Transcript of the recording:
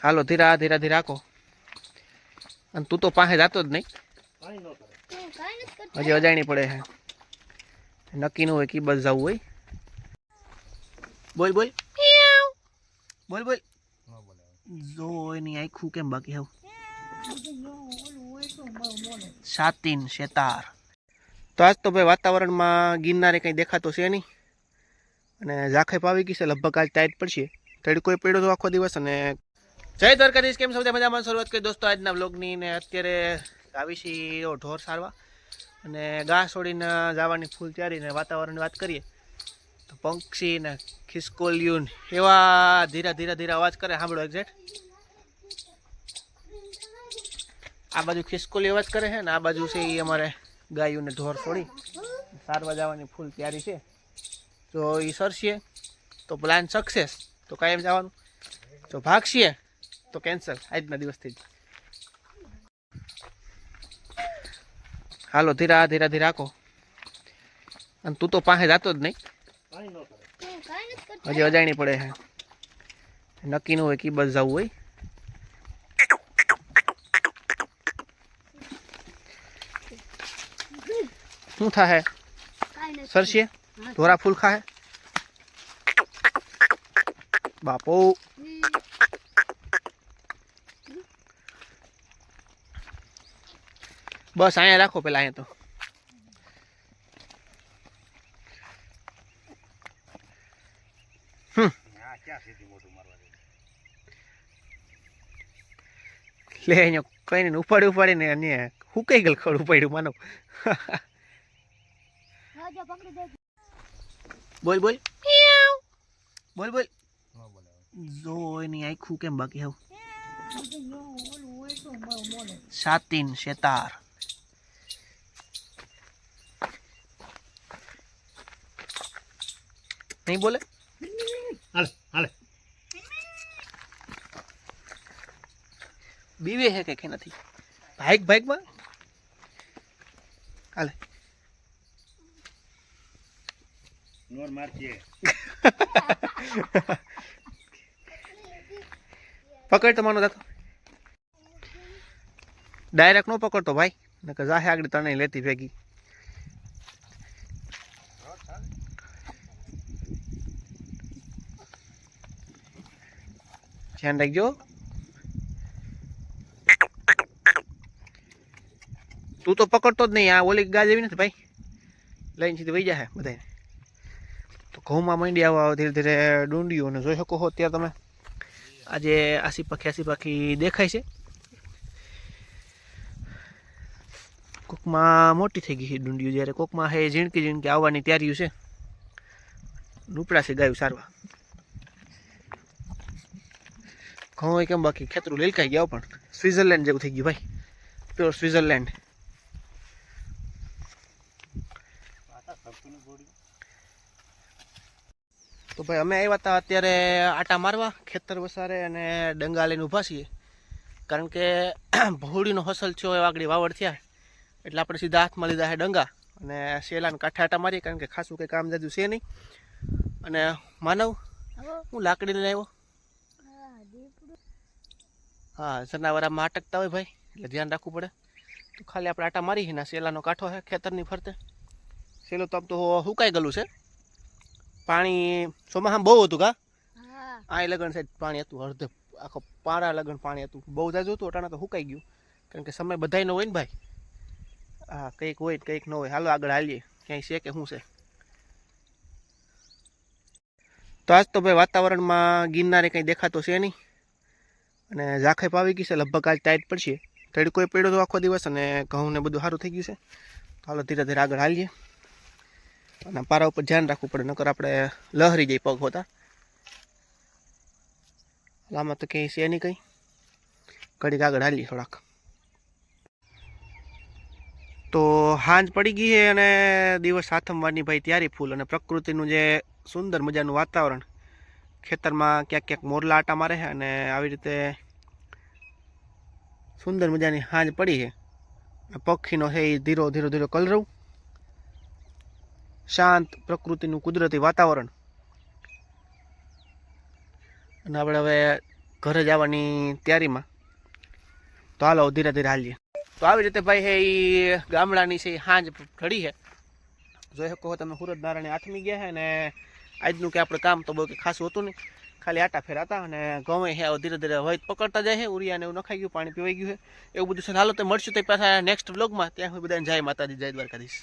હાલો ધીરા ધીરા ધીરા રાખો. અને તું તો પાસે જાતો જ નહીં, હજી અજાણી પડે છે. નક્કી ન હોય કે બસ જવું હોય. બોલ બોલ બોલ બોલ. જો એની આખું કેમ બાકી આવું સાતીન શેતાર. તો આજ તો ભાઈ વાતાવરણમાં ગિરનારે કંઈ દેખાતો છે નહીં, અને ઝાંખે પાવી ગઈ છે. લગભગ આજ ટાઈટ પડશે. તડકોય પડ્યો તો આખો દિવસ. અને જય દ્વારકાધીશ, કેમ સૌથી મજામાં? શરૂઆત કરી દોસ્તો આજના વ્લોગની. ને અત્યારે આવી છીએ ઢોર સારવા અને ઘાસ છોડીને જવાની ફૂલ તૈયારી. ને વાતાવરણની વાત કરીએ તો પંક્ષી ને ખિસકોલિયું એવા ધીરા ધીરા ધીરા અવાજ કરે. સાંભળો એક્ઝેક્ટ આ બાજુ ખિસકોલી અવાજ કરે છે ને આ બાજુ છે એ અમારે ગાયું ને ઢોર છોડી સારવા જવાની ફૂલ તૈયારી છે. તો એ સરસીએ તો પ્લાન સક્સેસ, તો કાયમ જવાનું. તો ભાગશીએ તો કેન્સલ આજના દિવસથી જ. હાલો ધીરા ધીરા ધીરા રાખો. અને તું તો પાસે જાતો જ નહીં, હજી અજાણી પડે છે. નક્કી ન હોય કે બસ જવું હોય. શું થાય સરસીએ? ધોરા ફૂલ ખાહે બાપો. બસ અહીંયા રાખો પેલા. અહીંયા તો લે અહીંયા કઈ નહીં. ઉપાડીને અને હુકાઈ ગયેલ ખડ ઉપાડ્યું માનો. બોલ બોલ બોલ બોલ. જો એની આખું કેમ બાકી આવું સાતીન શેતાર. નહીં બોલે. હાલે હાલે બીવે હે કે નથી? ભાઈકમાં હાલે. નોર મારતી પકડ તો માનો જાતો. ડાયરેક્ટ નો પકડતો ભાઈ, નકર જાહે આગળ તને લેતી ભેગી. ધ્યાન રાખજો. તું તો પકડતો જ નહીં. આ ઓલી ગાજ એવી નથી ભાઈ, લઈને સીધી વહી જાય બધાને. તો ઘઉંમાં માંડી આવો ધીરે ધીરે ડુંડીઓ. અને જોઈ શકો છો ત્યાં તમે આજે આસી પાખી દેખાય છે. કોકમાં મોટી થઈ ગઈ છે ડુંડીઓ, જ્યારે કોકમાં હે ઝીણકી આવવાની તૈયારીઓ છે. નુપડા છે ગાયું સારવા. ઘઉં કેમ બાકી ખેતરું લીલકાઈ ગયા, પણ સ્વિટ્ઝરલેન્ડ જેવું થઈ ગયું ભાઈ, પ્યોર સ્વિટ્ઝરલેન્ડ. તો ભાઈ અમે આવ્યા હતા અત્યારે આટા મારવા ખેતર વસારે, અને ડંગા લઈને ઊભા છીએ. કારણ કે ભોળીનો હસલ થયો એ આગળ વાવડ થયા, એટલે આપણે સીધા હાથમાં લીધા છે ડંગા અને શેલાને કાંઠે આટા મારીએ. કારણ કે ખાસું કંઈ કામ જાજુ છે નહીં. અને માનવ હું લાકડી લઈને આવ્યો. હા, જનાવરામાં અટકતા હોય ભાઈ, એટલે ધ્યાન રાખવું પડે. તો ખાલી આપણે આટા મારી ને શેલાનો કાંઠો છે ખેતરની ફરતે. શેલો તો આમ તો સુકાઈ ગયેલું છે. પાણી ચોમાસામાં બહુ હતું કા? આ લગન સાઈડ પાણી હતું, અડધે આખો પારા લગન પાણી હતું. બહુ જાજુ હતું, અટાણા તો સુકાઈ ગયું. કારણ કે સમય બધાય ન હોય ને ભાઈ. હા, કંઈક હોય કંઈક ન હોય. હાલો આગળ હાલીએ, ક્યાંય છે કે શું છે. તો આજ તો ભાઈ વાતાવરણમાં ગિરનારે કંઈ દેખાતો છે નહીં, અને ઝાંખે પાવી ગઈ છે. લગભગ આજ ટાઈટ પડશે. તડકોય પડ્યો તો આખો દિવસ, અને ઘઉં ને બધું સારું થઈ ગયું છે. તો હાલો ધીરે ધીરે આગળ હાલીએ. અને પારા ઉપર ધ્યાન રાખવું પડે, નકર આપણે લહરી જાય પગ હોતા. આમાં તો ક્યાંય છે નહીં કંઈ. ઘડીક આગળ હાલીએ થોડાક. તો સાંજ પડી ગઈ છે અને દિવસ આથમવાની ભાઈ તૈયારી ફૂલ. અને પ્રકૃતિનું જે સુંદર મજાનું વાતાવરણ, ખેતરમાં ક્યાંક ક્યાંક મોરલા આટા મારે છે. અને આવી રીતે સુંદર મજાની સાંજ પડી છે. પક્ષીનો છે એ ધીરો ધીરો ધીરો કલરવ. શાંત પ્રકૃતિનું કુદરતી વાતાવરણ. અને આપણે હવે ઘરે જવાની તૈયારીમાં. તો હાલો ધીરે ધીરે હાલીએ. તો આવી રીતે ભાઈ હે એ ગામડાની છે સાંજ ઢળી છે. જોઈ શકો તમે સુરજ નારાયણ આથમી ગયા છે. અને આજનું કે આપણે કામ તો બહુ ખાસું હતું નહીં, ખાલી આટા ફેરાતા અને ઘઉં છે ધીરે ધીરે વહીત પકડતા જાય છે. ઉરિયાને એવું નખાઈ ગયું, પાણી પીવાઈ ગયું છે, એવું બધું છે. હાલો તો મળશું તો પાછા નેક્સ્ટ વ્લોગમાં. ત્યાં હું બધાને જય માતાજી, જય દ્વારકાધીશ.